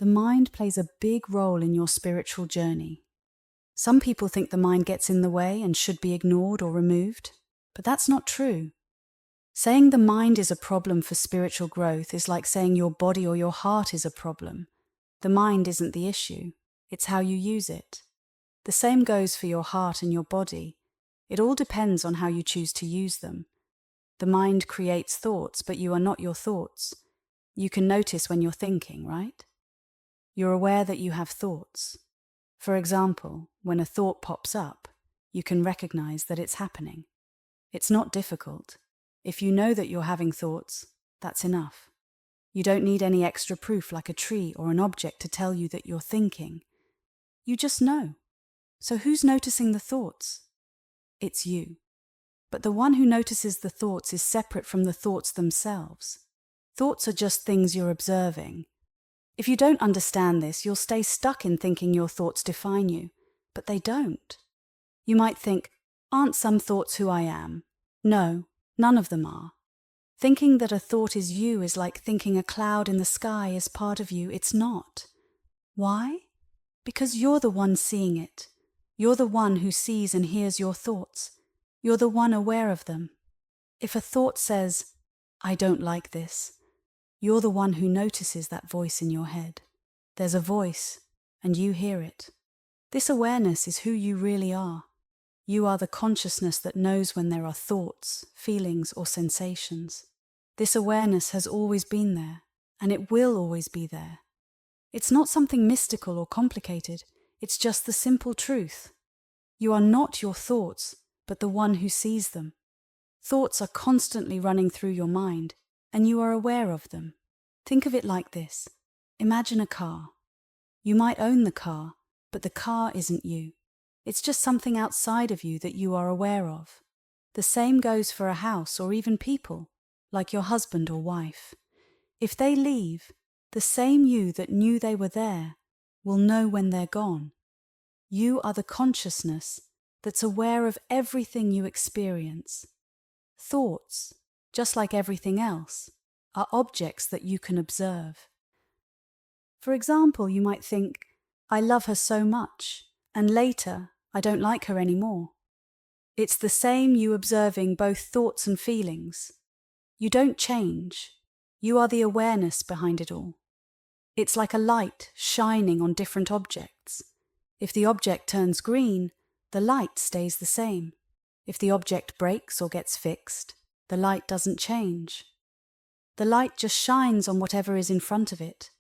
The mind plays a big role in your spiritual journey. Some people think the mind gets in the way and should be ignored or removed, but that's not true. Saying the mind is a problem for spiritual growth is like saying your body or your heart is a problem. The mind isn't the issue, it's how you use it. The same goes for your heart and your body. It all depends on how you choose to use them. The mind creates thoughts, but you are not your thoughts. You can notice when you're thinking, right? You're aware that you have thoughts. For example, when a thought pops up, you can recognize that it's happening. It's not difficult. If you know that you're having thoughts, that's enough. You don't need any extra proof like a tree or an object to tell you that you're thinking. You just know. So who's noticing the thoughts? It's you. But the one who notices the thoughts is separate from the thoughts themselves. Thoughts are just things you're observing. If you don't understand this, you'll stay stuck in thinking your thoughts define you, but they don't. You might think, aren't some thoughts who I am? No, none of them are. Thinking that a thought is you is like thinking a cloud in the sky is part of you. It's not. Why? Because you're the one seeing it. You're the one who sees and hears your thoughts. You're the one aware of them. If a thought says, I don't like this, you're the one who notices that voice in your head. There's a voice, and you hear it. This awareness is who you really are. You are the consciousness that knows when there are thoughts, feelings, or sensations. This awareness has always been there, and it will always be there. It's not something mystical or complicated, it's just the simple truth. You are not your thoughts, but the one who sees them. Thoughts are constantly running through your mind, and you are aware of them. Think of it like this. Imagine a car. You might own the car, but the car isn't you. It's just something outside of you that you are aware of. The same goes for a house or even people, like your husband or wife. If they leave, the same you that knew they were there will know when they're gone. You are the consciousness that's aware of everything you experience. Thoughts, just like everything else, are objects that you can observe. For example, you might think, I love her so much, and later, I don't like her anymore. It's the same you observing both thoughts and feelings. You don't change. You are the awareness behind it all. It's like a light shining on different objects. If the object turns green, the light stays the same. If the object breaks or gets fixed, the light doesn't change. The light just shines on whatever is in front of it.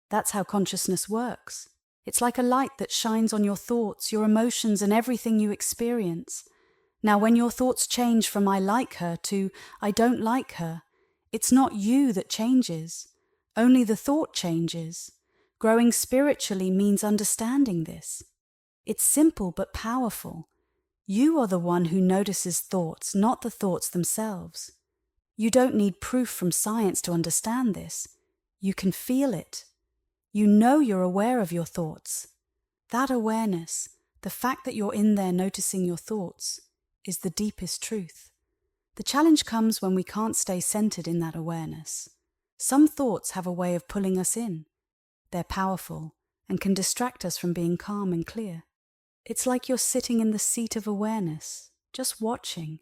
That's how consciousness works. It's like a light that shines on your thoughts, your emotions, and everything you experience. Now, when your thoughts change from I like her to I don't like her, it's not you that changes. Only the thought changes. Growing spiritually means understanding this. It's simple but powerful. You are the one who notices thoughts, not the thoughts themselves. You don't need proof from science to understand this. You can feel it. You know you're aware of your thoughts. That awareness, the fact that you're in there noticing your thoughts, is the deepest truth. The challenge comes when we can't stay centered in that awareness. Some thoughts have a way of pulling us in. They're powerful and can distract us from being calm and clear. It's like you're sitting in the seat of awareness, just watching.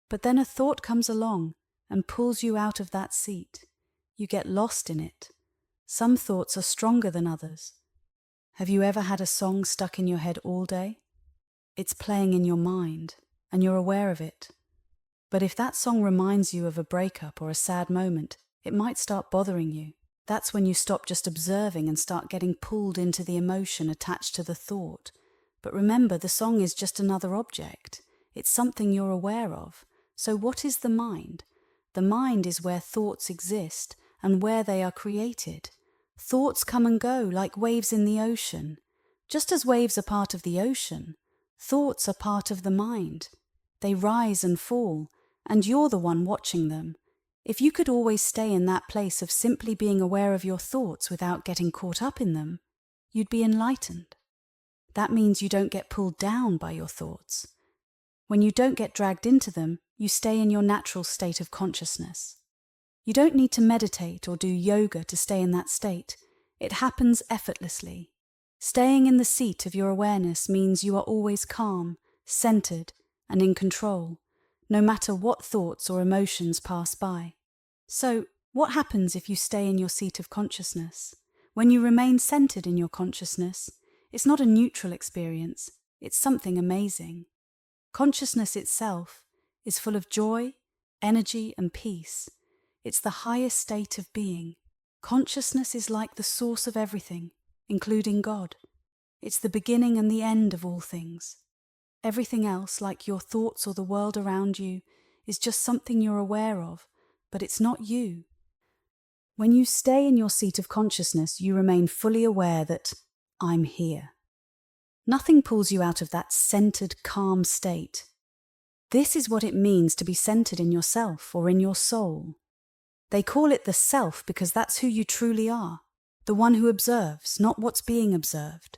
But then a thought comes along and pulls you out of that seat. You get lost in it. Some thoughts are stronger than others. Have you ever had a song stuck in your head all day? It's playing in your mind, and you're aware of it. But if that song reminds you of a breakup or a sad moment, it might start bothering you. That's when you stop just observing and start getting pulled into the emotion attached to the thought. But remember, the song is just another object. It's something you're aware of. So what is the mind? The mind is where thoughts exist and where they are created. Thoughts come and go like waves in the ocean. Just as waves are part of the ocean, thoughts are part of the mind. They rise and fall, and you're the one watching them. If you could always stay in that place of simply being aware of your thoughts without getting caught up in them, you'd be enlightened. That means you don't get pulled down by your thoughts. When you don't get dragged into them, you stay in your natural state of consciousness. You don't need to meditate or do yoga to stay in that state. It happens effortlessly. Staying in the seat of your awareness means you are always calm, centered, and in control, no matter what thoughts or emotions pass by. So, what happens if you stay in your seat of consciousness? When you remain centered in your consciousness, it's not a neutral experience, it's something amazing. Consciousness itself is full of joy, energy, and peace. It's the highest state of being. Consciousness is like the source of everything, including God. It's the beginning and the end of all things. Everything else, like your thoughts or the world around you, is just something you're aware of, but it's not you. When you stay in your seat of consciousness, you remain fully aware that I'm here. Nothing pulls you out of that centered, calm state. This is what it means to be centered in yourself or in your soul. They call it the self because that's who you truly are, the one who observes, not what's being observed.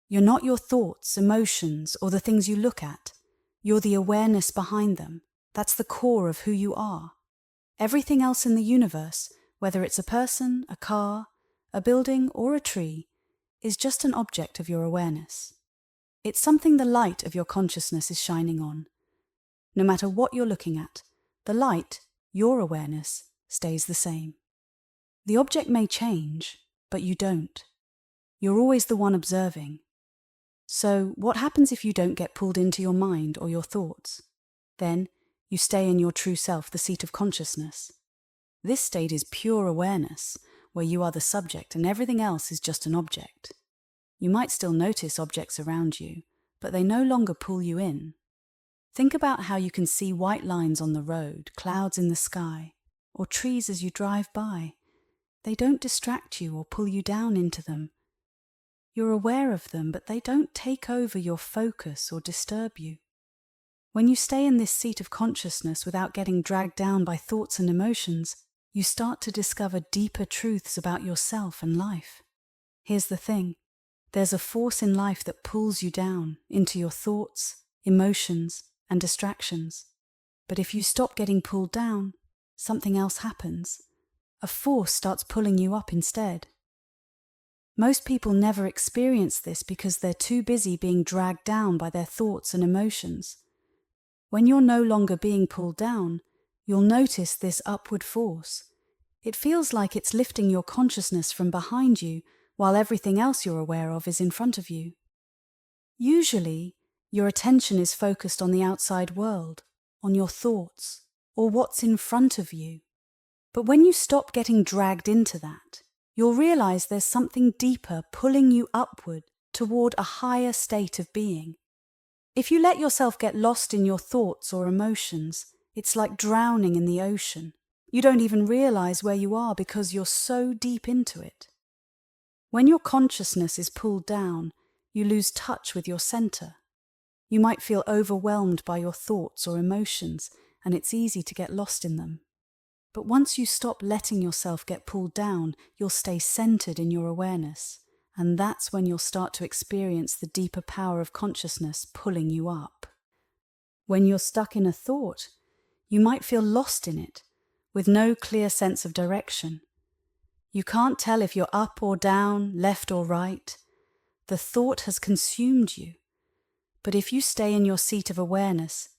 You're not your thoughts, emotions, or the things you look at. You're the awareness behind them. That's the core of who you are. Everything else in the universe, whether it's a person, a car, a building, or a tree, is just an object of your awareness. It's something the light of your consciousness is shining on. No matter what you're looking at, the light, your awareness, stays the same. The object may change, but you don't. You're always the one observing. So, what happens if you don't get pulled into your mind or your thoughts? Then, you stay in your true self, the seat of consciousness. This state is pure awareness, where you are the subject and everything else is just an object. You might still notice objects around you, but they no longer pull you in. Think about how you can see white lines on the road, clouds in the sky, or trees as you drive by. They don't distract you or pull you down into them. You're aware of them, but they don't take over your focus or disturb you. When you stay in this seat of consciousness without getting dragged down by thoughts and emotions, you start to discover deeper truths about yourself and life. Here's the thing. There's a force in life that pulls you down into your thoughts, emotions, and distractions. But if you stop getting pulled down, something else happens. A force starts pulling you up instead. Most people never experience this because they're too busy being dragged down by their thoughts and emotions. When you're no longer being pulled down, you'll notice this upward force. It feels like it's lifting your consciousness from behind you while everything else you're aware of is in front of you. Usually, your attention is focused on the outside world, on your thoughts, or what's in front of you. But when you stop getting dragged into that, you'll realize there's something deeper pulling you upward toward a higher state of being. If you let yourself get lost in your thoughts or emotions, it's like drowning in the ocean. You don't even realize where you are because you're so deep into it. When your consciousness is pulled down, you lose touch with your center. You might feel overwhelmed by your thoughts or emotions, and it's easy to get lost in them. But once you stop letting yourself get pulled down, you'll stay centered in your awareness, and that's when you'll start to experience the deeper power of consciousness pulling you up. When you're stuck in a thought, you might feel lost in it, with no clear sense of direction. You can't tell if you're up or down, left or right. The thought has consumed you. But if you stay in your seat of awareness,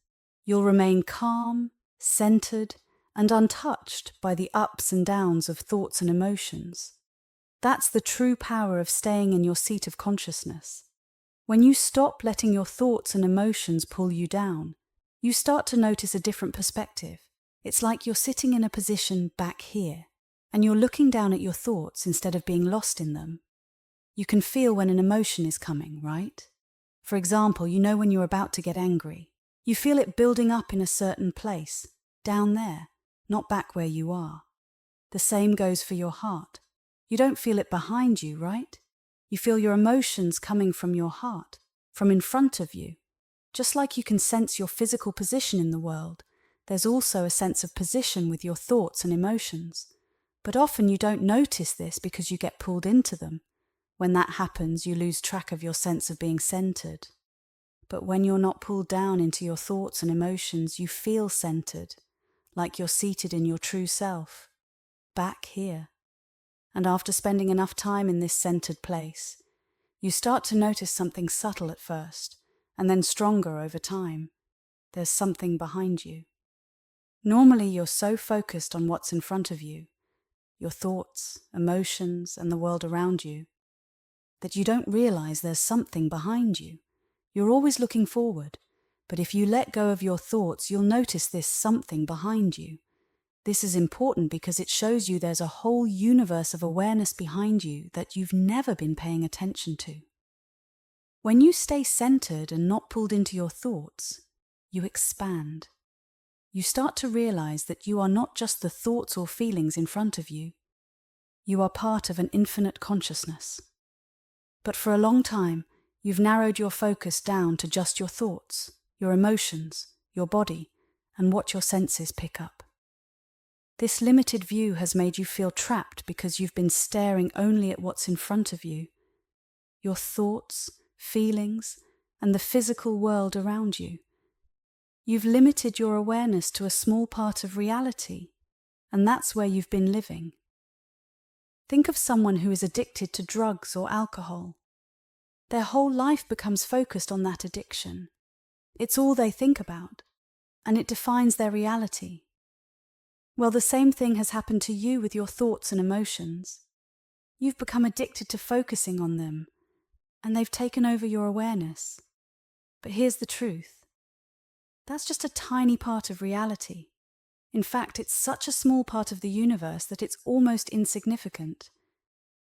you'll remain calm, centered, and untouched by the ups and downs of thoughts and emotions. That's the true power of staying in your seat of consciousness. When you stop letting your thoughts and emotions pull you down, you start to notice a different perspective. It's like you're sitting in a position back here, and you're looking down at your thoughts instead of being lost in them. You can feel when an emotion is coming, right? For example, you know when you're about to get angry. You feel it building up in a certain place, down there, not back where you are. The same goes for your heart. You don't feel it behind you, right? You feel your emotions coming from your heart, from in front of you. Just like you can sense your physical position in the world, there's also a sense of position with your thoughts and emotions. But often you don't notice this because you get pulled into them. When that happens, you lose track of your sense of being centered. But when you're not pulled down into your thoughts and emotions, you feel centered, like you're seated in your true self, back here. And after spending enough time in this centered place, you start to notice something subtle at first, and then stronger over time. There's something behind you. Normally, you're so focused on what's in front of you, your thoughts, emotions, and the world around you, that you don't realize there's something behind you. You're always looking forward, but if you let go of your thoughts, you'll notice this something behind you. This is important because it shows you there's a whole universe of awareness behind you that you've never been paying attention to. When you stay centered and not pulled into your thoughts, you expand. You start to realize that you are not just the thoughts or feelings in front of you. You are part of an infinite consciousness. But for a long time, you've narrowed your focus down to just your thoughts, your emotions, your body, and what your senses pick up. This limited view has made you feel trapped because you've been staring only at what's in front of you, your thoughts, feelings, and the physical world around you. You've limited your awareness to a small part of reality, and that's where you've been living. Think of someone who is addicted to drugs or alcohol. Their whole life becomes focused on that addiction. It's all they think about, and it defines their reality. Well, the same thing has happened to you with your thoughts and emotions. You've become addicted to focusing on them, and they've taken over your awareness. But here's the truth. That's just a tiny part of reality. In fact, it's such a small part of the universe that it's almost insignificant.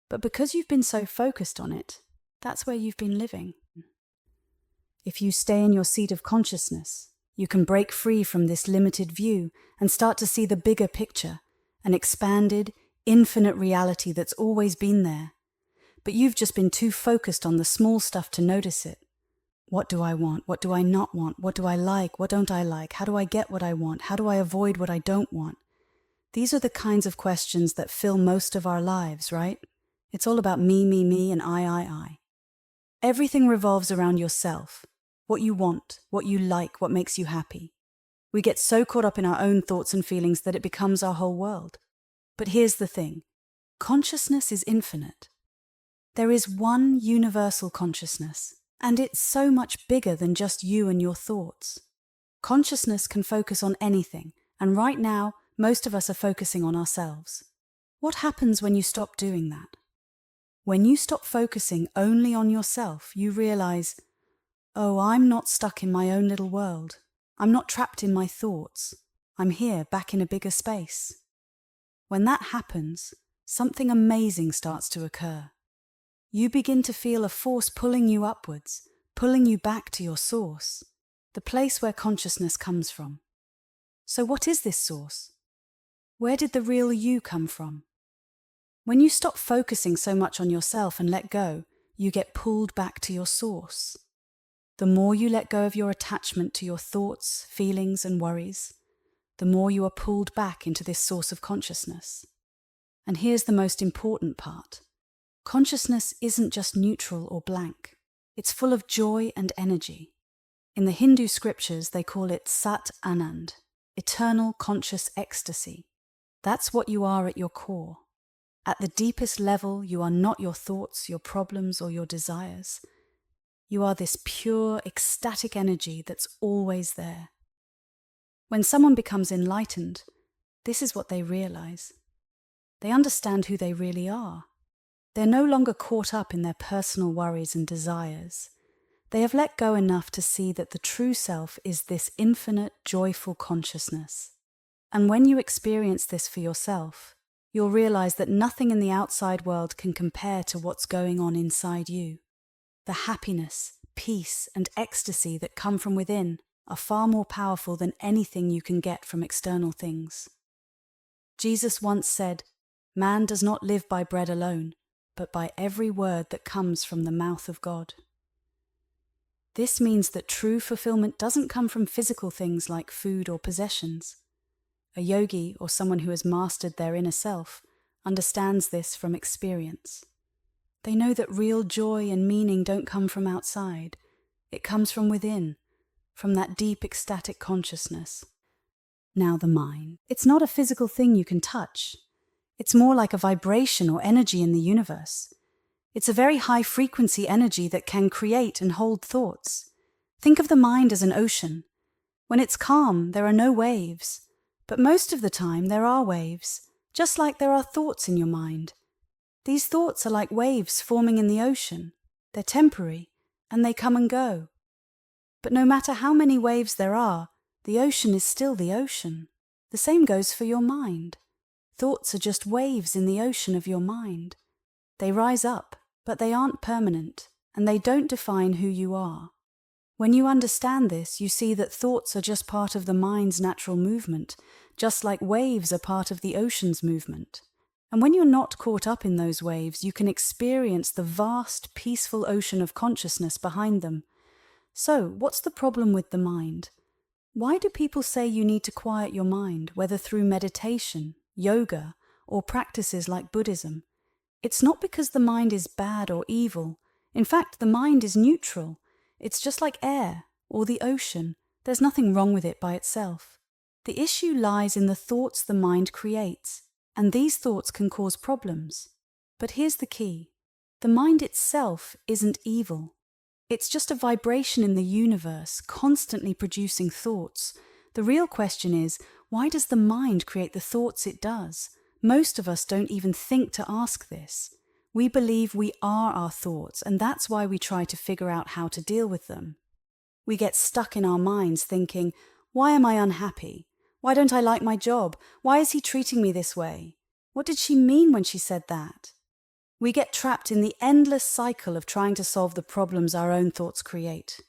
But because you've been so focused on it, that's where you've been living. If you stay in your seat of consciousness, you can break free from this limited view and start to see the bigger picture, an expanded, infinite reality that's always been there. But you've just been too focused on the small stuff to notice it. What do I want? What do I not want? What do I like? What don't I like? How do I get what I want? How do I avoid what I don't want? These are the kinds of questions that fill most of our lives, right? It's all about me, and I. Everything revolves around yourself, what you want, what you like, what makes you happy. We get so caught up in our own thoughts and feelings that it becomes our whole world. But here's the thing. Consciousness is infinite. There is one universal consciousness, and it's so much bigger than just you and your thoughts. Consciousness can focus on anything, and right now, most of us are focusing on ourselves. What happens when you stop doing that? When you stop focusing only on yourself, you realize, oh, I'm not stuck in my own little world. I'm not trapped in my thoughts. I'm here, back in a bigger space. When that happens, something amazing starts to occur. You begin to feel a force pulling you upwards, pulling you back to your source, the place where consciousness comes from. So what is this source? Where did the real you come from? When you stop focusing so much on yourself and let go, you get pulled back to your source. The more you let go of your attachment to your thoughts, feelings, and worries, the more you are pulled back into this source of consciousness. And here's the most important part. Consciousness isn't just neutral or blank. It's full of joy and energy. In the Hindu scriptures, they call it Sat Anand, eternal conscious ecstasy. That's what you are at your core. At the deepest level, you are not your thoughts, your problems, or your desires. You are this pure, ecstatic energy that's always there. When someone becomes enlightened, this is what they realize. They understand who they really are. They're no longer caught up in their personal worries and desires. They have let go enough to see that the true self is this infinite, joyful consciousness. And when you experience this for yourself, you'll realize that nothing in the outside world can compare to what's going on inside you. The happiness, peace, and ecstasy that come from within are far more powerful than anything you can get from external things. Jesus once said, "Man does not live by bread alone, but by every word that comes from the mouth of God." This means that true fulfillment doesn't come from physical things like food or possessions. A yogi, or someone who has mastered their inner self, understands this from experience. They know that real joy and meaning don't come from outside. It comes from within, from that deep ecstatic consciousness. Now the mind. It's not a physical thing you can touch. It's more like a vibration or energy in the universe. It's a very high-frequency energy that can create and hold thoughts. Think of the mind as an ocean. When it's calm, there are no waves. But most of the time, there are waves, just like there are thoughts in your mind. These thoughts are like waves forming in the ocean. They're temporary, and they come and go. But no matter how many waves there are, the ocean is still the ocean. The same goes for your mind. Thoughts are just waves in the ocean of your mind. They rise up, but they aren't permanent, and they don't define who you are. When you understand this, you see that thoughts are just part of the mind's natural movement, just like waves are part of the ocean's movement. And when you're not caught up in those waves, you can experience the vast, peaceful ocean of consciousness behind them. So, what's the problem with the mind? Why do people say you need to quiet your mind, whether through meditation, yoga, or practices like Buddhism? It's not because the mind is bad or evil. In fact, the mind is neutral. It's just like air or the ocean. There's nothing wrong with it by itself. The issue lies in the thoughts the mind creates, and these thoughts can cause problems. But here's the key. The mind itself isn't evil. It's just a vibration in the universe, constantly producing thoughts. The real question is, why does the mind create the thoughts it does? Most of us don't even think to ask this. We believe we are our thoughts, and that's why we try to figure out how to deal with them. We get stuck in our minds thinking, why am I unhappy? Why don't I like my job? Why is he treating me this way? What did she mean when she said that? We get trapped in the endless cycle of trying to solve the problems our own thoughts create.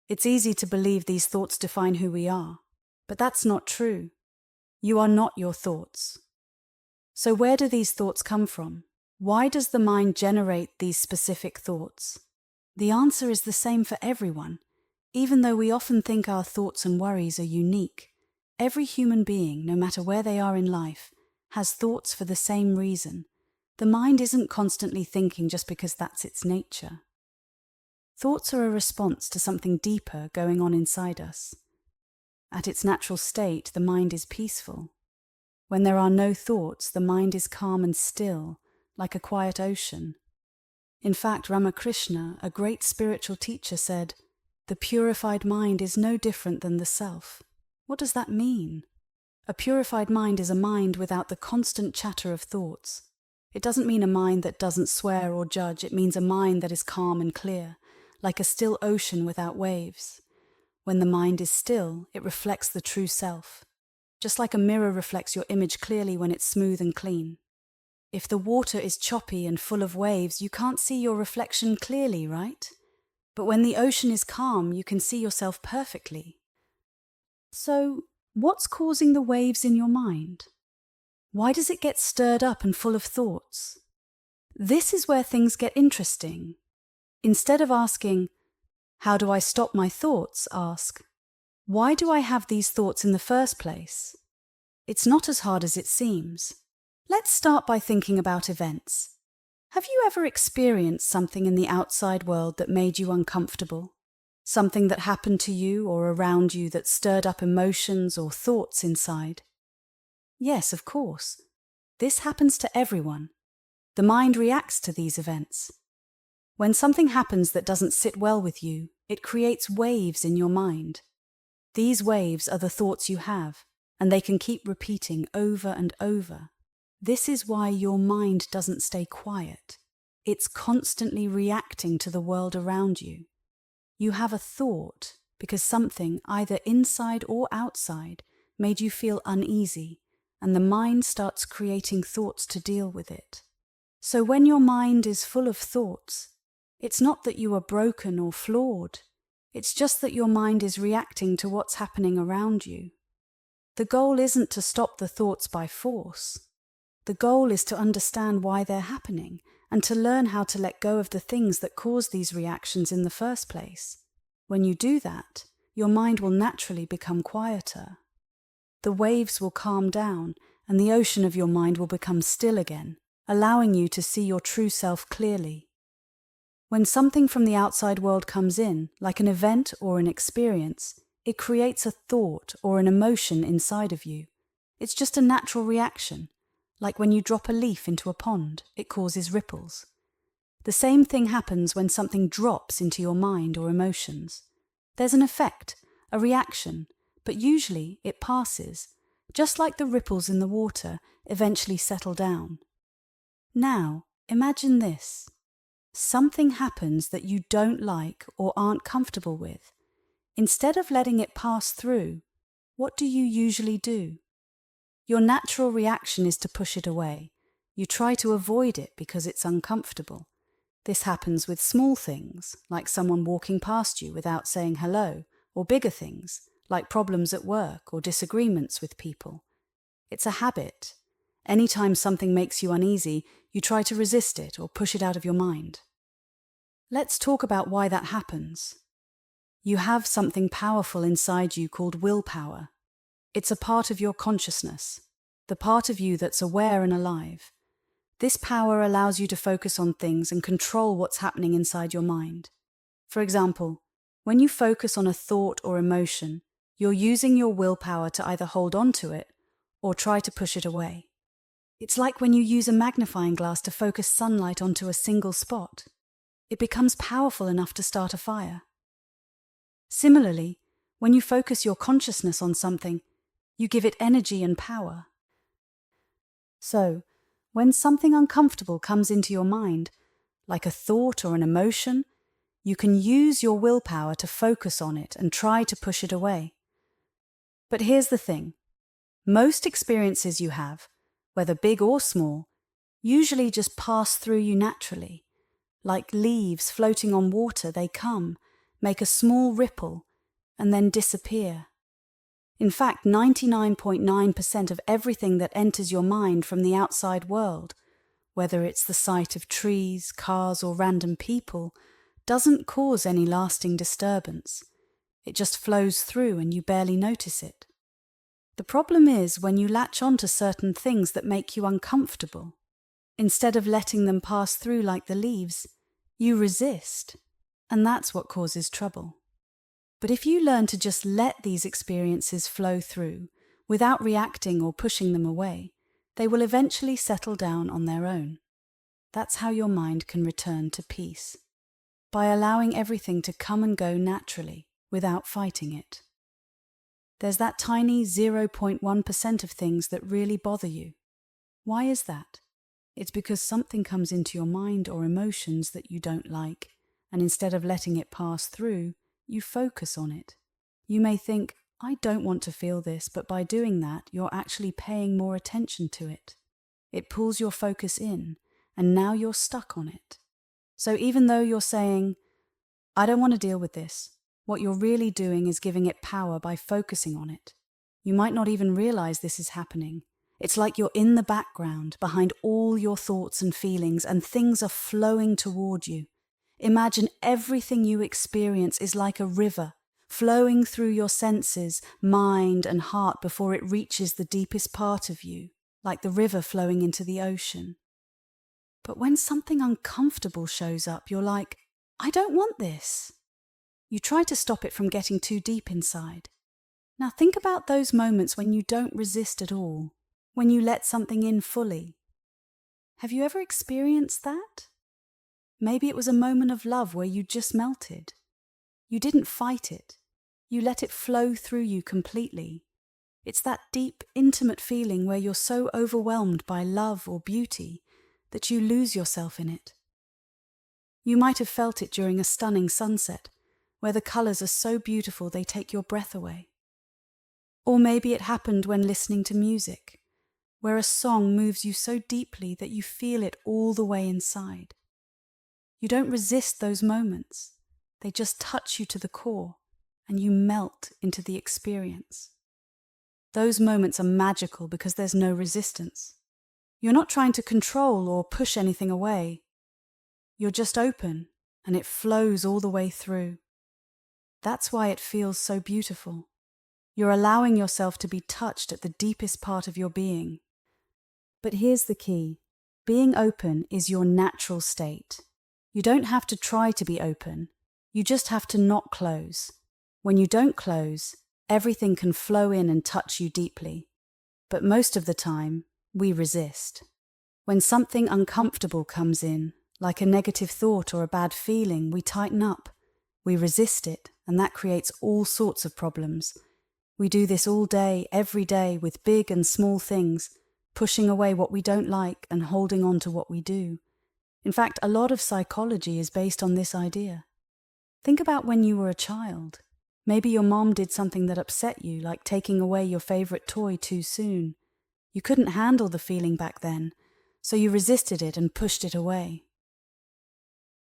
It's easy to believe these thoughts define who we are, but that's not true. You are not your thoughts. So where do these thoughts come from? Why does the mind generate these specific thoughts? The answer is the same for everyone. Even though we often think our thoughts and worries are unique, every human being, no matter where they are in life, has thoughts for the same reason. The mind isn't constantly thinking just because that's its nature. Thoughts are a response to something deeper going on inside us. At its natural state, the mind is peaceful. When there are no thoughts, the mind is calm and still, like a quiet ocean. In fact, Ramakrishna, a great spiritual teacher, said, "The purified mind is no different than the self." What does that mean? A purified mind is a mind without the constant chatter of thoughts. It doesn't mean a mind that doesn't swear or judge. It means a mind that is calm and clear, like a still ocean without waves. When the mind is still, it reflects the true self. Just like a mirror reflects your image clearly when it's smooth and clean. If the water is choppy and full of waves, you can't see your reflection clearly, right? But when the ocean is calm, you can see yourself perfectly. So, what's causing the waves in your mind? Why does it get stirred up and full of thoughts? This is where things get interesting. Instead of asking, "How do I stop my thoughts?" ask, "Why do I have these thoughts in the first place?" It's not as hard as it seems. Let's start by thinking about events. Have you ever experienced something in the outside world that made you uncomfortable? Something that happened to you or around you that stirred up emotions or thoughts inside? Yes, of course. This happens to everyone. The mind reacts to these events. When something happens that doesn't sit well with you, it creates waves in your mind. These waves are the thoughts you have, and they can keep repeating over and over. This is why your mind doesn't stay quiet. It's constantly reacting to the world around you. You have a thought because something, either inside or outside, made you feel uneasy, and the mind starts creating thoughts to deal with it. So when your mind is full of thoughts, it's not that you are broken or flawed. It's just that your mind is reacting to what's happening around you. The goal isn't to stop the thoughts by force. The goal is to understand why they're happening and to learn how to let go of the things that cause these reactions in the first place. When you do that, your mind will naturally become quieter. The waves will calm down and the ocean of your mind will become still again, allowing you to see your true self clearly. When something from the outside world comes in, like an event or an experience, it creates a thought or an emotion inside of you. It's just a natural reaction, Like when you drop a leaf into a pond, it causes ripples. The same thing happens when something drops into your mind or emotions. There's an effect, a reaction, but usually it passes, just like the ripples in the water eventually settle down. Now, imagine this. Something happens that you don't like or aren't comfortable with. Instead of letting it pass through, what do you usually do? Your natural reaction is to push it away. You try to avoid it because it's uncomfortable. This happens with small things, like someone walking past you without saying hello, or bigger things, like problems at work or disagreements with people. It's a habit. Anytime something makes you uneasy, you try to resist it or push it out of your mind. Let's talk about why that happens. You have something powerful inside you called willpower. It's a part of your consciousness, the part of you that's aware and alive. This power allows you to focus on things and control what's happening inside your mind. For example, when you focus on a thought or emotion, you're using your willpower to either hold on to it or try to push it away. It's like when you use a magnifying glass to focus sunlight onto a single spot. It becomes powerful enough to start a fire. Similarly, when you focus your consciousness on something, you give it energy and power. So, when something uncomfortable comes into your mind, like a thought or an emotion, you can use your willpower to focus on it and try to push it away. But here's the thing. Most experiences you have, whether big or small, usually just pass through you naturally. Like leaves floating on water, they come, make a small ripple, and then disappear. In fact, 99.9% of everything that enters your mind from the outside world, whether it's the sight of trees, cars, or random people, doesn't cause any lasting disturbance. It just flows through and you barely notice it. The problem is when you latch onto certain things that make you uncomfortable. Instead of letting them pass through like the leaves, you resist, and that's what causes trouble. But if you learn to just let these experiences flow through, without reacting or pushing them away, they will eventually settle down on their own. That's how your mind can return to peace, by allowing everything to come and go naturally, without fighting it. There's that tiny 0.1% of things that really bother you. Why is that? It's because something comes into your mind or emotions that you don't like, and instead of letting it pass through, you focus on it. You may think, I don't want to feel this, but by doing that, you're actually paying more attention to it. It pulls your focus in, and now you're stuck on it. So even though you're saying, I don't want to deal with this, what you're really doing is giving it power by focusing on it. You might not even realize this is happening. It's like you're in the background, behind all your thoughts and feelings, and things are flowing toward you. Imagine everything you experience is like a river, flowing through your senses, mind, and heart before it reaches the deepest part of you, like the river flowing into the ocean. But when something uncomfortable shows up, you're like, I don't want this. You try to stop it from getting too deep inside. Now think about those moments when you don't resist at all, when you let something in fully. Have you ever experienced that? Maybe it was a moment of love where you just melted. You didn't fight it. You let it flow through you completely. It's that deep, intimate feeling where you're so overwhelmed by love or beauty that you lose yourself in it. You might have felt it during a stunning sunset, where the colours are so beautiful they take your breath away. Or maybe it happened when listening to music, where a song moves you so deeply that you feel it all the way inside. You don't resist those moments. They just touch you to the core, and you melt into the experience. Those moments are magical because there's no resistance. You're not trying to control or push anything away. You're just open, and it flows all the way through. That's why it feels so beautiful. You're allowing yourself to be touched at the deepest part of your being. But here's the key. Being open is your natural state. You don't have to try to be open. You just have to not close. When you don't close, everything can flow in and touch you deeply. But most of the time, We resist. When something uncomfortable comes in, like a negative thought or a bad feeling, we tighten up. We resist it, and that creates all sorts of problems. We do this all day, every day, with big and small things, pushing away what we don't like and holding on to what we do. In fact, a lot of psychology is based on this idea. Think about when you were a child. Maybe your mom did something that upset you, like taking away your favorite toy too soon. You couldn't handle the feeling back then, so you resisted it and pushed it away.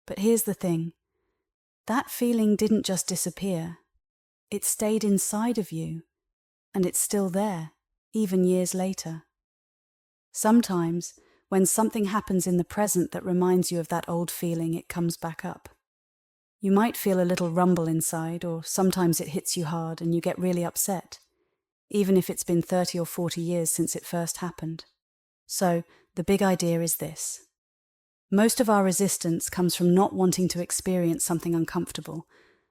But here's the thing. That feeling didn't just disappear. It stayed inside of you, and it's still there, even years later. Sometimes, when something happens in the present that reminds you of that old feeling, it comes back up. You might feel a little rumble inside, or sometimes it hits you hard and you get really upset, even if it's been 30 or 40 years since it first happened. So, the big idea is this. Most of our resistance comes from not wanting to experience something uncomfortable,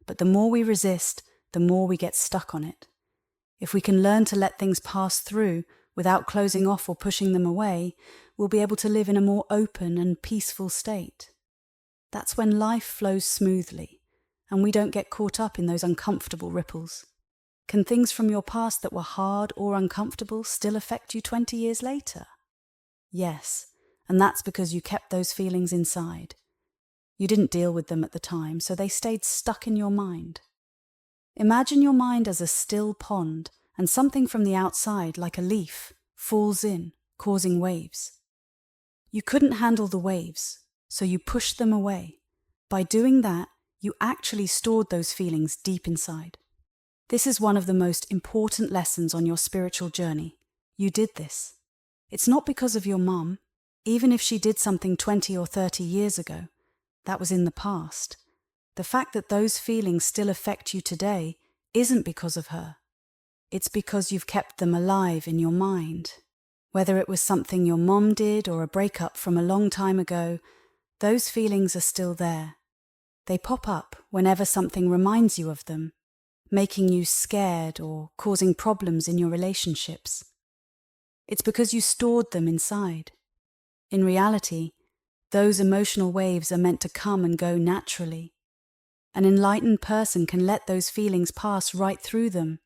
but the more we resist, the more we get stuck on it. If we can learn to let things pass through without closing off or pushing them away, we'll be able to live in a more open and peaceful state. That's when life flows smoothly, and we don't get caught up in those uncomfortable ripples. Can things from your past that were hard or uncomfortable still affect you 20 years later? Yes, and that's because you kept those feelings inside. You didn't deal with them at the time, so they stayed stuck in your mind. Imagine your mind as a still pond, and something from the outside, like a leaf, falls in, causing waves. You couldn't handle the waves, so you pushed them away. By doing that, you actually stored those feelings deep inside. This is one of the most important lessons on your spiritual journey. You did this. It's not because of your mum, even if she did something 20 or 30 years ago. That was in the past. The fact that those feelings still affect you today isn't because of her. It's because you've kept them alive in your mind. Whether it was something your mom did or a breakup from a long time ago, those feelings are still there. They pop up whenever something reminds you of them, making you scared or causing problems in your relationships. It's because you stored them inside. In reality, those emotional waves are meant to come and go naturally. An enlightened person can let those feelings pass right through them.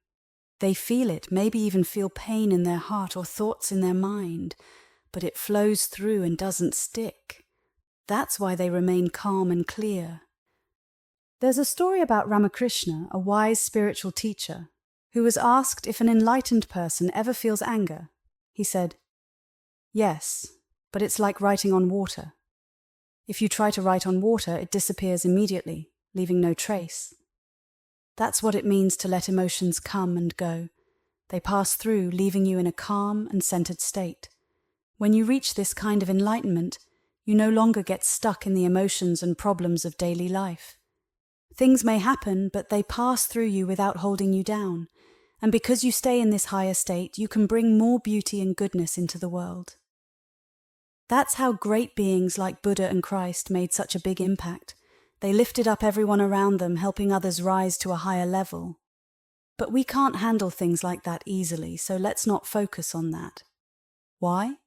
They feel it, maybe even feel pain in their heart or thoughts in their mind, but it flows through and doesn't stick. That's why they remain calm and clear. There's a story about Ramakrishna, a wise spiritual teacher, who was asked if an enlightened person ever feels anger. He said, "Yes, but it's like writing on water. If you try to write on water, it disappears immediately, leaving no trace." That's what it means to let emotions come and go. They pass through, leaving you in a calm and centered state. When you reach this kind of enlightenment, you no longer get stuck in the emotions and problems of daily life. Things may happen, but they pass through you without holding you down. And because you stay in this higher state, you can bring more beauty and goodness into the world. That's how great beings like Buddha and Christ made such a big impact. They lifted up everyone around them, helping others rise to a higher level. But we can't handle things like that easily, so let's not focus on that. Why?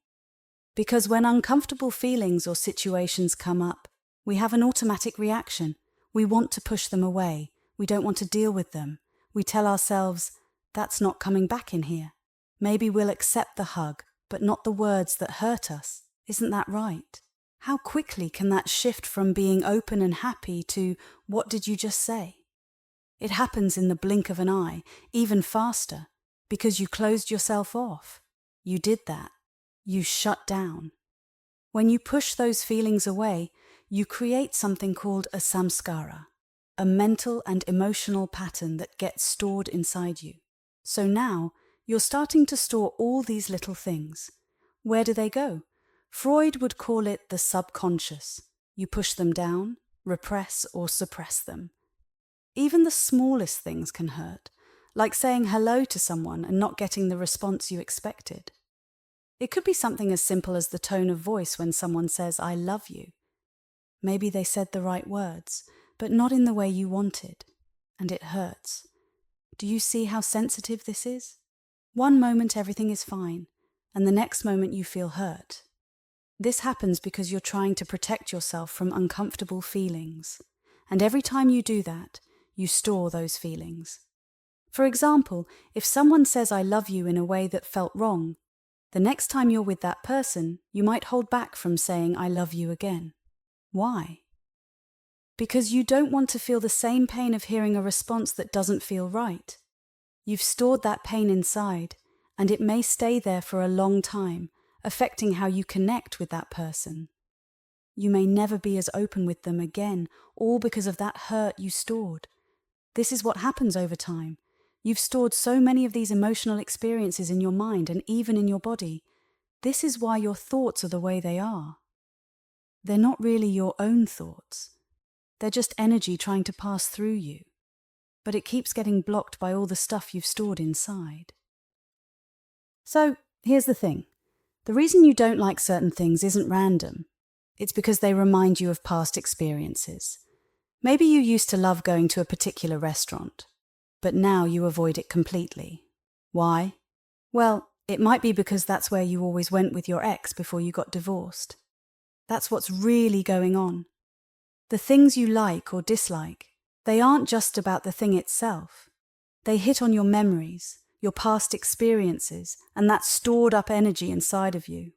Because when uncomfortable feelings or situations come up, we have an automatic reaction. We want to push them away. We don't want to deal with them. We tell ourselves, "That's not coming back in here." Maybe we'll accept the hug, but not the words that hurt us. Isn't that right? How quickly can that shift from being open and happy to, "What did you just say?" It happens in the blink of an eye, even faster, because you closed yourself off. You did that. You shut down. When you push those feelings away, you create something called a samskara, a mental and emotional pattern that gets stored inside you. So now, you're starting to store all these little things. Where do they go? Freud would call it the subconscious. You push them down, repress or suppress them. Even the smallest things can hurt, like saying hello to someone and not getting the response you expected. It could be something as simple as the tone of voice when someone says, "I love you." Maybe they said the right words, but not in the way you wanted, and it hurts. Do you see how sensitive this is? One moment everything is fine, and the next moment you feel hurt. This happens because you're trying to protect yourself from uncomfortable feelings. And every time you do that, you store those feelings. For example, if someone says I love you in a way that felt wrong, the next time you're with that person, you might hold back from saying I love you again. Why? Because you don't want to feel the same pain of hearing a response that doesn't feel right. You've stored that pain inside, and it may stay there for a long time, affecting how you connect with that person. You may never be as open with them again, all because of that hurt you stored. This is what happens over time. You've stored so many of these emotional experiences in your mind and even in your body. This is why your thoughts are the way they are. They're not really your own thoughts. They're just energy trying to pass through you. But it keeps getting blocked by all the stuff you've stored inside. So, here's the thing. The reason you don't like certain things isn't random. It's because they remind you of past experiences. Maybe you used to love going to a particular restaurant, but now you avoid it completely. Why? Well, it might be because that's where you always went with your ex before you got divorced. That's what's really going on. The things you like or dislike, they aren't just about the thing itself. They hit on your memories, your past experiences, and that stored up energy inside of you.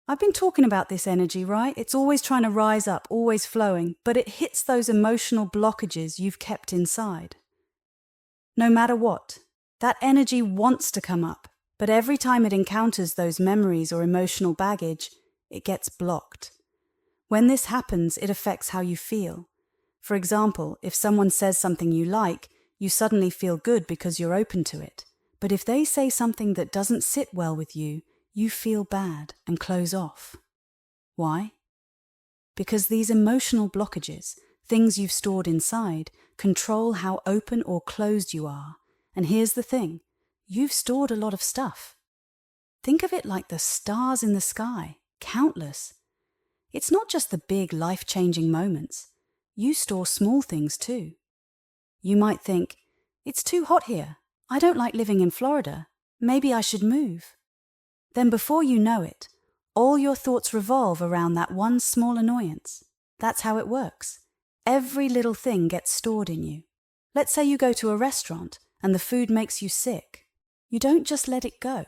I've been talking about this energy, right? It's always trying to rise up, always flowing, but it hits those emotional blockages you've kept inside. No matter what, that energy wants to come up, but every time it encounters those memories or emotional baggage, it gets blocked. When this happens, it affects how you feel. For example, if someone says something you like, you suddenly feel good because you're open to it. But if they say something that doesn't sit well with you, you feel bad and close off. Why? Because these emotional blockages, things you've stored inside, control how open or closed you are. And here's the thing, you've stored a lot of stuff. Think of it like the stars in the sky, countless. It's not just the big life-changing moments. You store small things too. You might think, it's too hot here. I don't like living in Florida. Maybe I should move. Then before you know it, all your thoughts revolve around that one small annoyance. That's how it works. Every little thing gets stored in you. Let's say you go to a restaurant and the food makes you sick. You don't just let it go.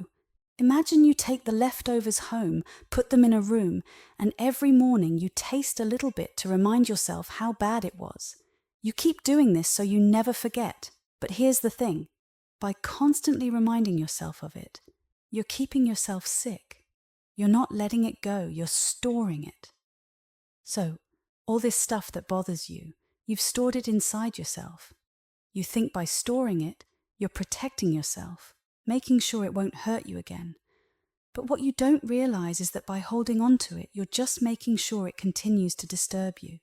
Imagine you take the leftovers home, put them in a room, and every morning you taste a little bit to remind yourself how bad it was. You keep doing this so you never forget. But here's the thing. By constantly reminding yourself of it, you're keeping yourself sick. You're not letting it go, you're storing it. So, all this stuff that bothers you, you've stored it inside yourself. You think by storing it, you're protecting yourself, making sure it won't hurt you again. But what you don't realize is that by holding on to it, you're just making sure it continues to disturb you.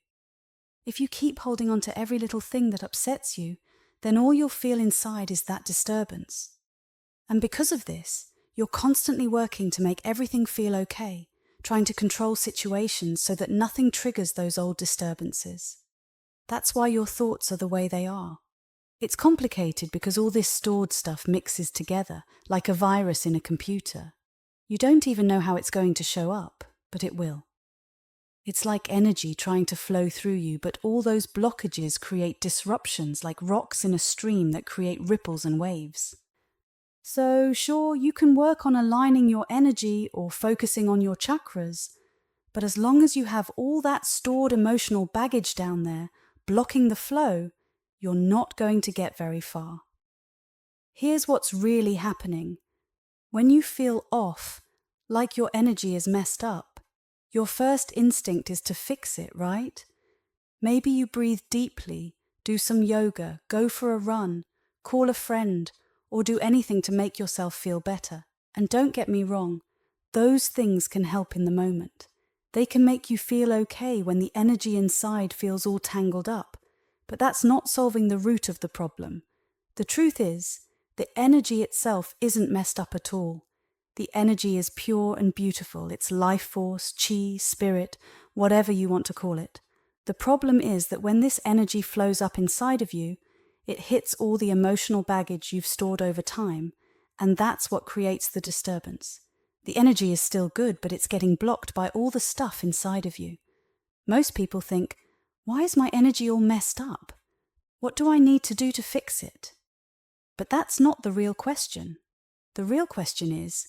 If you keep holding on to every little thing that upsets you, then all you'll feel inside is that disturbance. And because of this, you're constantly working to make everything feel okay, trying to control situations so that nothing triggers those old disturbances. That's why your thoughts are the way they are. It's complicated because all this stored stuff mixes together, like a virus in a computer. You don't even know how it's going to show up, but it will. It's like energy trying to flow through you, but all those blockages create disruptions like rocks in a stream that create ripples and waves. So sure, you can work on aligning your energy or focusing on your chakras, but as long as you have all that stored emotional baggage down there, blocking the flow, you're not going to get very far. Here's what's really happening. When you feel off, like your energy is messed up, your first instinct is to fix it, right? Maybe you breathe deeply, do some yoga, go for a run, call a friend, or do anything to make yourself feel better. And don't get me wrong, those things can help in the moment. They can make you feel okay when the energy inside feels all tangled up. But that's not solving the root of the problem. The truth is, the energy itself isn't messed up at all. The energy is pure and beautiful. It's life force, chi, spirit, whatever you want to call it. The problem is that when this energy flows up inside of you, it hits all the emotional baggage you've stored over time, and that's what creates the disturbance. The energy is still good, but it's getting blocked by all the stuff inside of you. Most people think, why is my energy all messed up? What do I need to do to fix it? But that's not the real question. The real question is,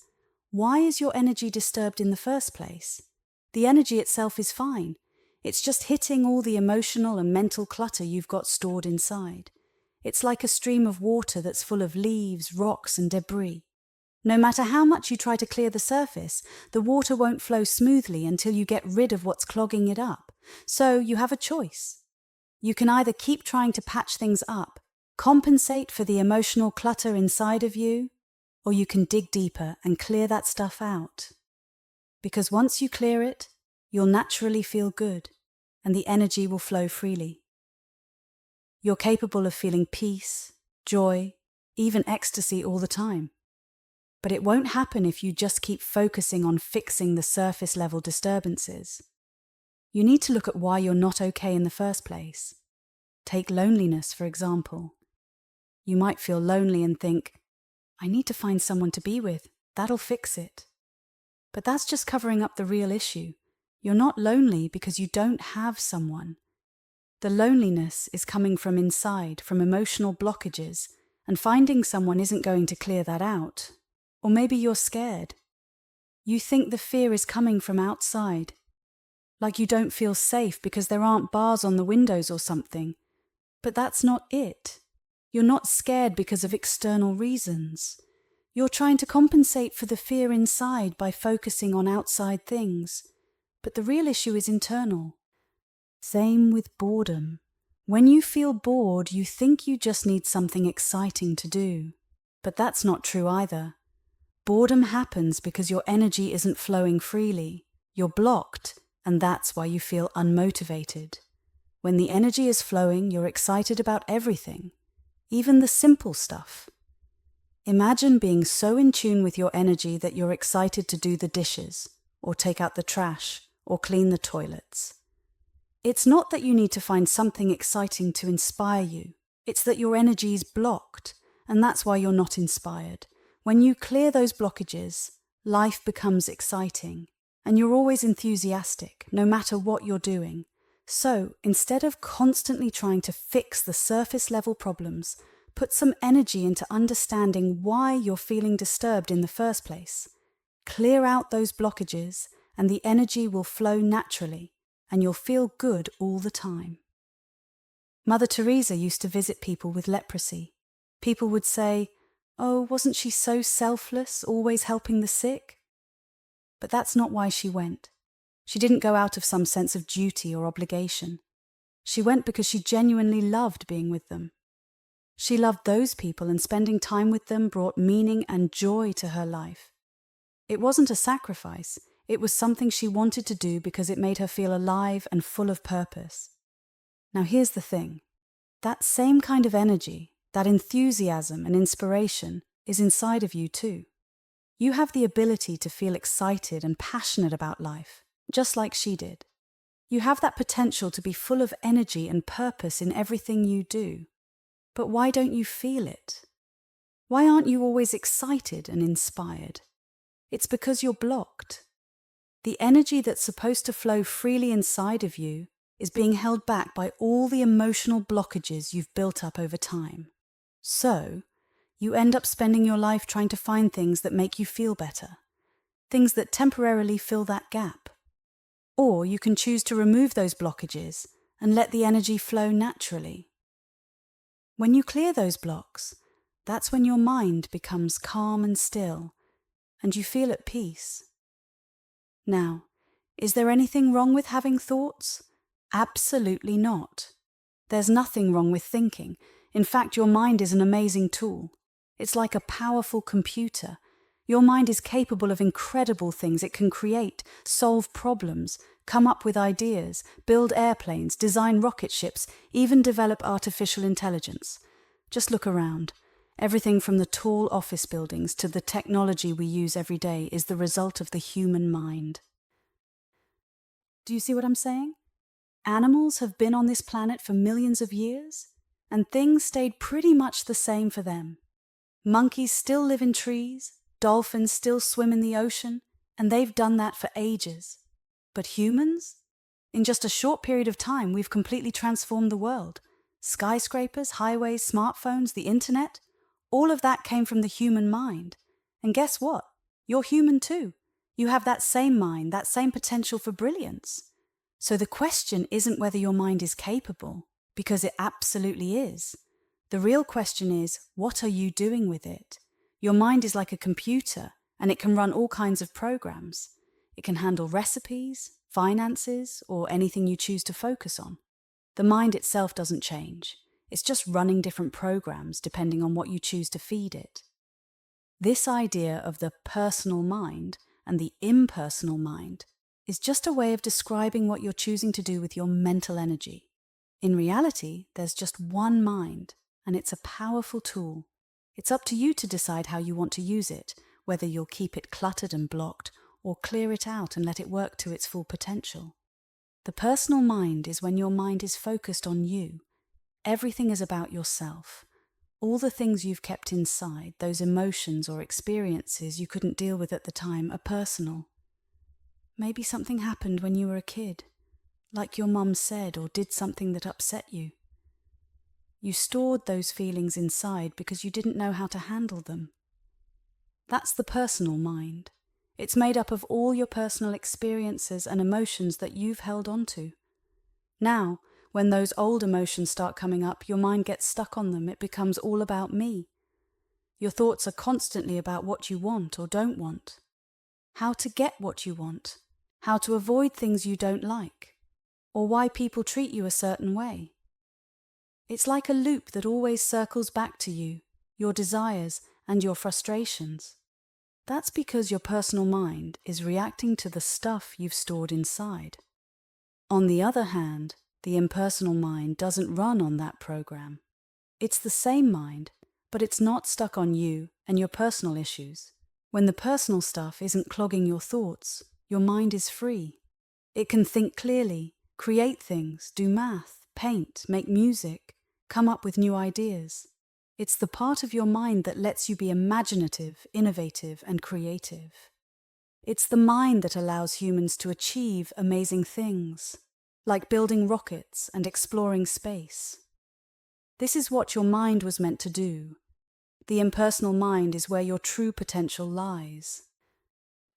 why is your energy disturbed in the first place? The energy itself is fine. It's just hitting all the emotional and mental clutter you've got stored inside. It's like a stream of water that's full of leaves, rocks, and debris. No matter how much you try to clear the surface, the water won't flow smoothly until you get rid of what's clogging it up. So you have a choice. You can either keep trying to patch things up, compensate for the emotional clutter inside of you, or you can dig deeper and clear that stuff out. Because once you clear it, you'll naturally feel good, and the energy will flow freely. You're capable of feeling peace, joy, even ecstasy all the time. But it won't happen if you just keep focusing on fixing the surface level disturbances. You need to look at why you're not okay in the first place. Take loneliness, for example. You might feel lonely and think, I need to find someone to be with. That'll fix it. But that's just covering up the real issue. You're not lonely because you don't have someone. The loneliness is coming from inside, from emotional blockages, and finding someone isn't going to clear that out. Or maybe you're scared. You think the fear is coming from outside. Like you don't feel safe because there aren't bars on the windows or something. But that's not it. You're not scared because of external reasons. You're trying to compensate for the fear inside by focusing on outside things. But the real issue is internal. Same with boredom. When you feel bored, you think you just need something exciting to do. But that's not true either. Boredom happens because your energy isn't flowing freely. You're blocked, and that's why you feel unmotivated. When the energy is flowing, you're excited about everything, even the simple stuff. Imagine being so in tune with your energy that you're excited to do the dishes, or take out the trash, or clean the toilets. It's not that you need to find something exciting to inspire you. It's that your energy is blocked, and that's why you're not inspired. When you clear those blockages, life becomes exciting, and you're always enthusiastic, no matter what you're doing. So, instead of constantly trying to fix the surface level problems, put some energy into understanding why you're feeling disturbed in the first place. Clear out those blockages, and the energy will flow naturally, and you'll feel good all the time. Mother Teresa used to visit people with leprosy. People would say, "Oh, wasn't she so selfless, always helping the sick?" But that's not why she went. She didn't go out of some sense of duty or obligation. She went because she genuinely loved being with them. She loved those people, and spending time with them brought meaning and joy to her life. It wasn't a sacrifice. It was something she wanted to do because it made her feel alive and full of purpose. Now here's the thing. That same kind of energy, that enthusiasm and inspiration, is inside of you too. You have the ability to feel excited and passionate about life, just like she did. You have that potential to be full of energy and purpose in everything you do. But why don't you feel it? Why aren't you always excited and inspired? It's because you're blocked. The energy that's supposed to flow freely inside of you is being held back by all the emotional blockages you've built up over time. So, you end up spending your life trying to find things that make you feel better, things that temporarily fill that gap. Or you can choose to remove those blockages and let the energy flow naturally. When you clear those blocks, that's when your mind becomes calm and still, and you feel at peace. Now, is there anything wrong with having thoughts? Absolutely not. There's nothing wrong with thinking. In fact, your mind is an amazing tool. It's like a powerful computer. Your mind is capable of incredible things. It can create, solve problems, come up with ideas, build airplanes, design rocket ships, even develop artificial intelligence. Just look around. Everything from the tall office buildings to the technology we use every day is the result of the human mind. Do you see what I'm saying? Animals have been on this planet for millions of years, and things stayed pretty much the same for them. Monkeys still live in trees, Dolphins still swim in the ocean, and they've done that for ages. But humans? In just a short period of time, we've completely transformed the world. Skyscrapers, highways, smartphones, the internet, all of that came from the human mind. And guess what? You're human too. You have that same mind, that same potential for brilliance. So the question isn't whether your mind is capable, because it absolutely is. The real question is, what are you doing with it? Your mind is like a computer, and it can run all kinds of programs. It can handle recipes, finances, or anything you choose to focus on. The mind itself doesn't change. It's just running different programs depending on what you choose to feed it. This idea of the personal mind and the impersonal mind is just a way of describing what you're choosing to do with your mental energy. In reality, there's just one mind, and it's a powerful tool. It's up to you to decide how you want to use it, whether you'll keep it cluttered and blocked or clear it out and let it work to its full potential. The personal mind is when your mind is focused on you. Everything is about yourself. All the things you've kept inside, those emotions or experiences you couldn't deal with at the time, are personal. Maybe something happened when you were a kid, like your mum said or did something that upset you. You stored those feelings inside because you didn't know how to handle them. That's the personal mind. It's made up of all your personal experiences and emotions that you've held onto. Now, when those old emotions start coming up, your mind gets stuck on them. It becomes all about me. Your thoughts are constantly about what you want or don't want, how to get what you want, how to avoid things you don't like, or why people treat you a certain way. It's like a loop that always circles back to you, your desires, and your frustrations. That's because your personal mind is reacting to the stuff you've stored inside. On the other hand, the impersonal mind doesn't run on that program. It's the same mind, but it's not stuck on you and your personal issues. When the personal stuff isn't clogging your thoughts, your mind is free. It can think clearly, create things, do math, paint, make music, come up with new ideas. It's the part of your mind that lets you be imaginative, innovative, and creative. It's the mind that allows humans to achieve amazing things, like building rockets and exploring space. This is what your mind was meant to do. The impersonal mind is where your true potential lies.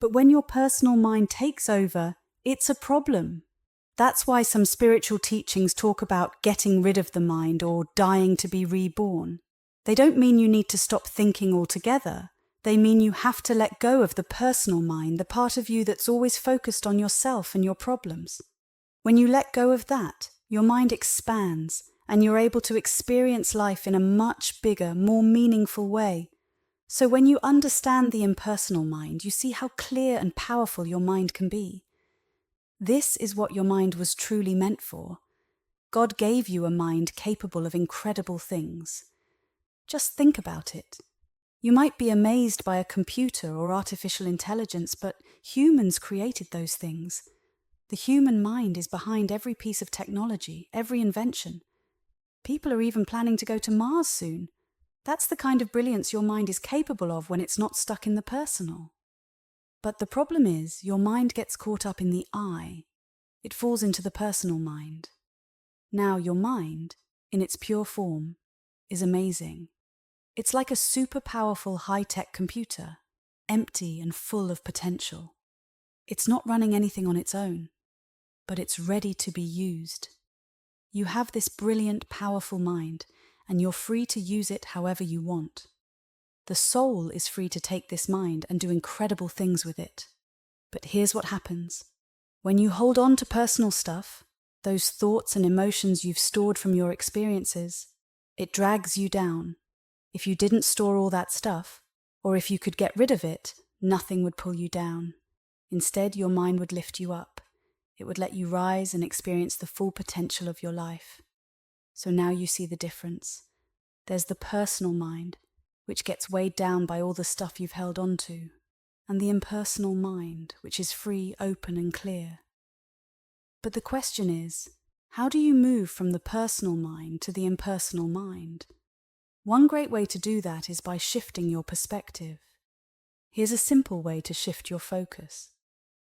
But when your personal mind takes over, it's a problem. That's why some spiritual teachings talk about getting rid of the mind or dying to be reborn. They don't mean you need to stop thinking altogether. They mean you have to let go of the personal mind, the part of you that's always focused on yourself and your problems. When you let go of that, your mind expands and you're able to experience life in a much bigger, more meaningful way. So when you understand the impersonal mind, you see how clear and powerful your mind can be. This is what your mind was truly meant for. God gave you a mind capable of incredible things. Just think about it. You might be amazed by a computer or artificial intelligence, but humans created those things. The human mind is behind every piece of technology, every invention. People are even planning to go to Mars soon. That's the kind of brilliance your mind is capable of when it's not stuck in the personal. But the problem is, your mind gets caught up in the I. It falls into the personal mind. Now, your mind, in its pure form, is amazing. It's like a super powerful high-tech computer, empty and full of potential. It's not running anything on its own, but it's ready to be used. You have this brilliant, powerful mind, and you're free to use it however you want. The soul is free to take this mind and do incredible things with it. But here's what happens. When you hold on to personal stuff, those thoughts and emotions you've stored from your experiences, it drags you down. If you didn't store all that stuff, or if you could get rid of it, nothing would pull you down. Instead, your mind would lift you up. It would let you rise and experience the full potential of your life. So now you see the difference. There's the personal mind, which gets weighed down by all the stuff you've held on to, and the impersonal mind, which is free, open, and clear. But the question is, how do you move from the personal mind to the impersonal mind? One great way to do that is by shifting your perspective. Here's a simple way to shift your focus.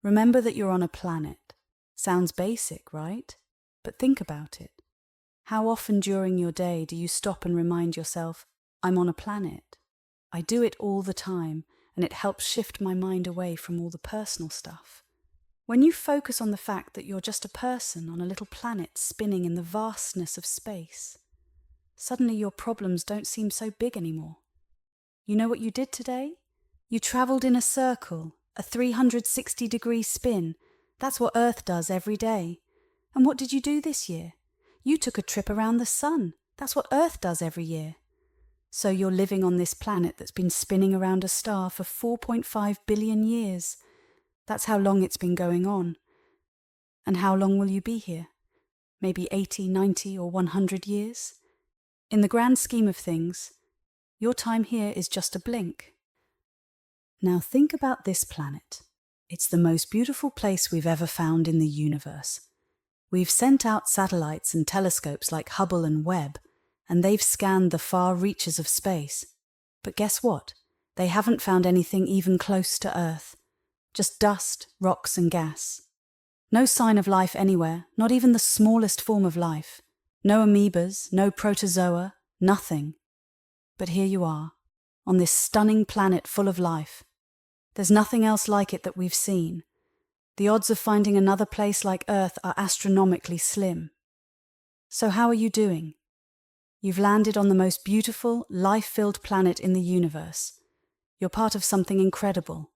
Remember that you're on a planet. Sounds basic, right? But think about it. How often during your day do you stop and remind yourself, I'm on a planet? I do it all the time, and it helps shift my mind away from all the personal stuff. When you focus on the fact that you're just a person on a little planet spinning in the vastness of space, suddenly your problems don't seem so big anymore. You know what you did today? You travelled in a circle, a 360-degree spin. That's what Earth does every day. And what did you do this year? You took a trip around the sun. That's what Earth does every year. So you're living on this planet that's been spinning around a star for 4.5 billion years. That's how long it's been going on. And how long will you be here? Maybe 80, 90 or 100 years? In the grand scheme of things, your time here is just a blink. Now think about this planet. It's the most beautiful place we've ever found in the universe. We've sent out satellites and telescopes like Hubble and Webb, and they've scanned the far reaches of space. But guess what? They haven't found anything even close to Earth. Just dust, rocks and gas. No sign of life anywhere, not even the smallest form of life. No amoebas, no protozoa, nothing. But here you are, on this stunning planet full of life. There's nothing else like it that we've seen. The odds of finding another place like Earth are astronomically slim. So how are you doing? You've landed on the most beautiful, life-filled planet in the universe. You're part of something incredible.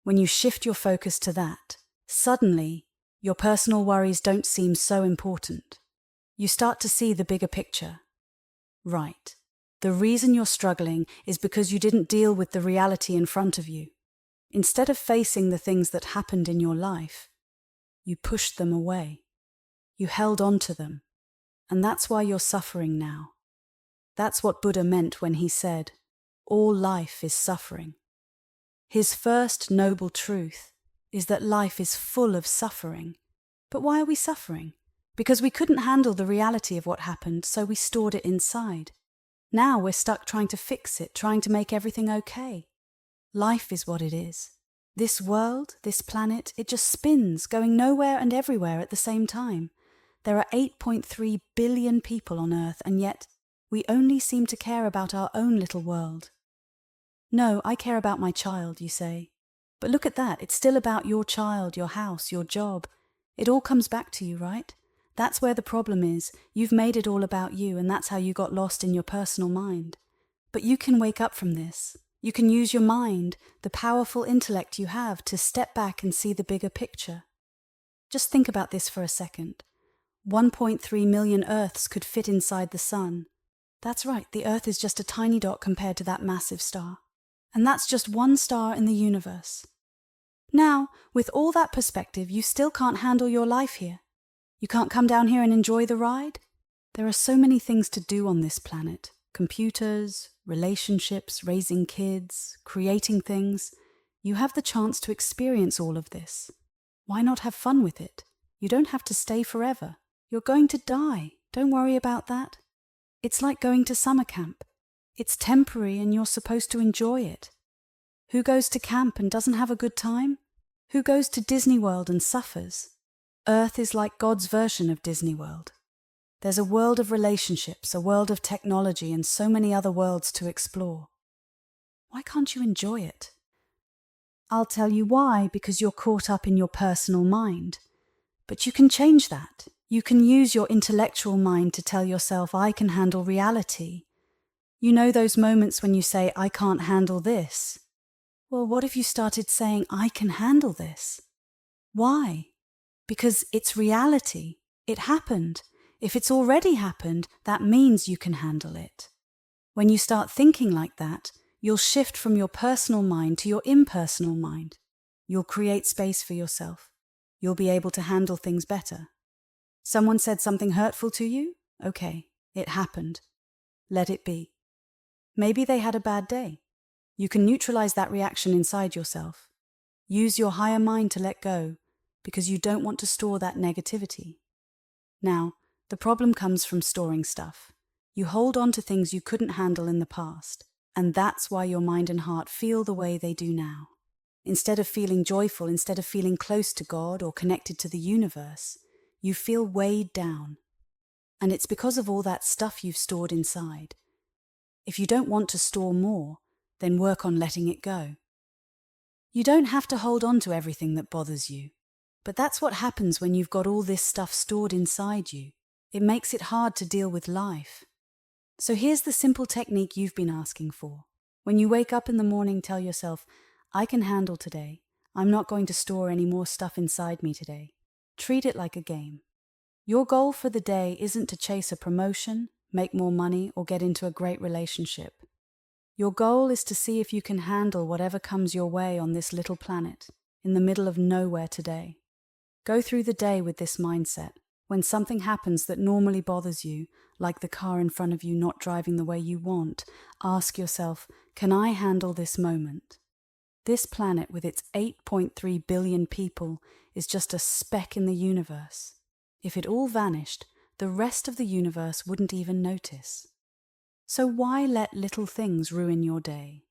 When you shift your focus to that, suddenly, your personal worries don't seem so important. You start to see the bigger picture. Right. The reason you're struggling is because you didn't deal with the reality in front of you. Instead of facing the things that happened in your life, you pushed them away. You held on to them. And that's why you're suffering now. That's what Buddha meant when he said, all life is suffering. His first noble truth is that life is full of suffering. But why are we suffering? Because we couldn't handle the reality of what happened, so we stored it inside. Now we're stuck trying to fix it, trying to make everything okay. Life is what it is. This world, this planet, it just spins, going nowhere and everywhere at the same time. There are 8.3 billion people on Earth, and yet we only seem to care about our own little world. No, I care about my child, you say. But look at that, it's still about your child, your house, your job. It all comes back to you, right? That's where the problem is. You've made it all about you, and that's how you got lost in your personal mind. But you can wake up from this. You can use your mind, the powerful intellect you have, to step back and see the bigger picture. Just think about this for a second. 1.3 million Earths could fit inside the sun. That's right, the Earth is just a tiny dot compared to that massive star. And that's just one star in the universe. Now, with all that perspective, you still can't handle your life here. You can't come down here and enjoy the ride? There are so many things to do on this planet. Computers, relationships, raising kids, creating things. You have the chance to experience all of this. Why not have fun with it? You don't have to stay forever. You're going to die. Don't worry about that. It's like going to summer camp. It's temporary and you're supposed to enjoy it. Who goes to camp and doesn't have a good time? Who goes to Disney World and suffers? Earth is like God's version of Disney World. There's a world of relationships, a world of technology, and so many other worlds to explore. Why can't you enjoy it? I'll tell you why, because you're caught up in your personal mind. But you can change that. You can use your intellectual mind to tell yourself, I can handle reality. You know those moments when you say, I can't handle this? Well, what if you started saying, I can handle this? Why? Because it's reality. It happened. If it's already happened, that means you can handle it. When you start thinking like that, you'll shift from your personal mind to your impersonal mind. You'll create space for yourself. You'll be able to handle things better. Someone said something hurtful to you? Okay, it happened. Let it be. Maybe they had a bad day. You can neutralize that reaction inside yourself. Use your higher mind to let go, because you don't want to store that negativity. Now, the problem comes from storing stuff. You hold on to things you couldn't handle in the past. And that's why your mind and heart feel the way they do now. Instead of feeling joyful, instead of feeling close to God or connected to the universe, you feel weighed down. And it's because of all that stuff you've stored inside. If you don't want to store more, then work on letting it go. You don't have to hold on to everything that bothers you. But that's what happens when you've got all this stuff stored inside you. It makes it hard to deal with life. So here's the simple technique you've been asking for. When you wake up in the morning, tell yourself, I can handle today. I'm not going to store any more stuff inside me today. Treat it like a game. Your goal for the day isn't to chase a promotion, make more money, or get into a great relationship. Your goal is to see if you can handle whatever comes your way on this little planet, in the middle of nowhere today. Go through the day with this mindset. When something happens that normally bothers you, like the car in front of you not driving the way you want, ask yourself, can I handle this moment? This planet with its 8.3 billion people is just a speck in the universe. If it all vanished, the rest of the universe wouldn't even notice. So why let little things ruin your day?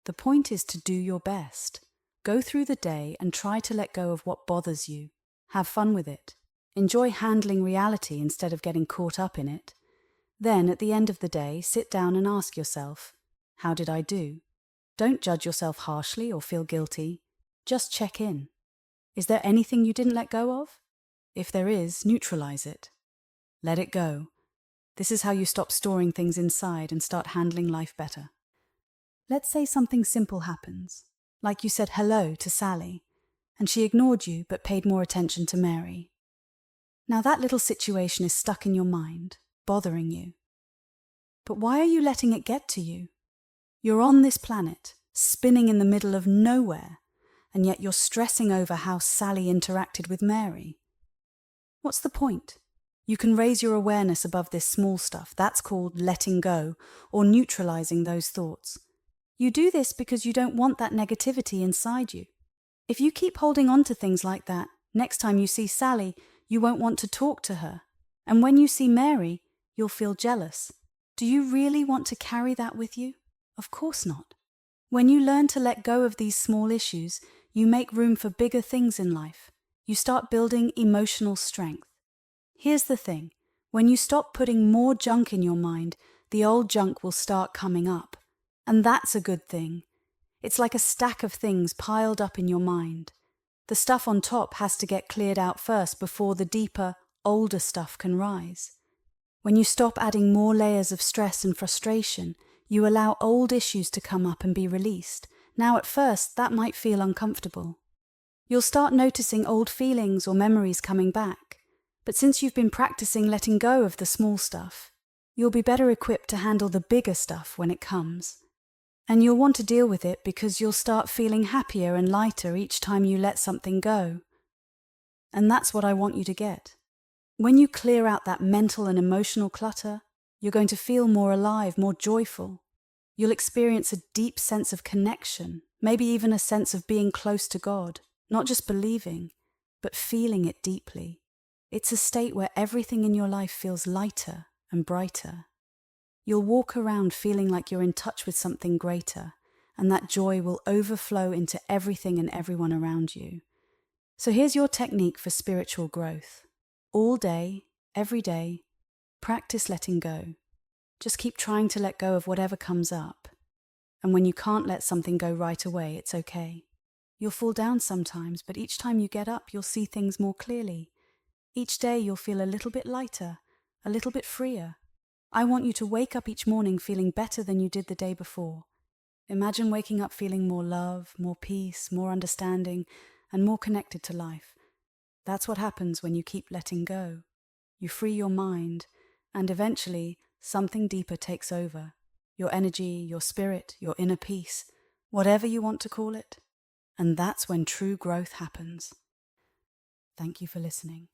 The point is to do your best. Go through the day and try to let go of what bothers you. Have fun with it. Enjoy handling reality instead of getting caught up in it. Then, at the end of the day, sit down and ask yourself, how did I do? Don't judge yourself harshly or feel guilty. Just check in. Is there anything you didn't let go of? If there is, neutralize it. Let it go. This is how you stop storing things inside and start handling life better. Let's say something simple happens, like you said hello to Sally, and she ignored you but paid more attention to Mary. Now that little situation is stuck in your mind, bothering you. But why are you letting it get to you? You're on this planet, spinning in the middle of nowhere, and yet you're stressing over how Sally interacted with Mary. What's the point? You can raise your awareness above this small stuff. That's called letting go or neutralizing those thoughts. You do this because you don't want that negativity inside you. If you keep holding on to things like that, next time you see Sally, you won't want to talk to her. And when you see Mary, you'll feel jealous. Do you really want to carry that with you? Of course not. When you learn to let go of these small issues, you make room for bigger things in life. You start building emotional strength. Here's the thing. When you stop putting more junk in your mind, the old junk will start coming up. And that's a good thing. It's like a stack of things piled up in your mind. The stuff on top has to get cleared out first before the deeper, older stuff can rise. When you stop adding more layers of stress and frustration, you allow old issues to come up and be released. Now at first, that might feel uncomfortable. You'll start noticing old feelings or memories coming back. But since you've been practicing letting go of the small stuff, you'll be better equipped to handle the bigger stuff when it comes. And you'll want to deal with it because you'll start feeling happier and lighter each time you let something go. And that's what I want you to get. When you clear out that mental and emotional clutter, you're going to feel more alive, more joyful. You'll experience a deep sense of connection, maybe even a sense of being close to God, not just believing, but feeling it deeply. It's a state where everything in your life feels lighter and brighter. You'll walk around feeling like you're in touch with something greater, and that joy will overflow into everything and everyone around you. So here's your technique for spiritual growth. All day, every day, practice letting go. Just keep trying to let go of whatever comes up. And when you can't let something go right away, it's okay. You'll fall down sometimes, but each time you get up, you'll see things more clearly. Each day you'll feel a little bit lighter, a little bit freer. I want you to wake up each morning feeling better than you did the day before. Imagine waking up feeling more love, more peace, more understanding, and more connected to life. That's what happens when you keep letting go. You free your mind, and eventually something deeper takes over. Your energy, your spirit, your inner peace, whatever you want to call it. And that's when true growth happens. Thank you for listening.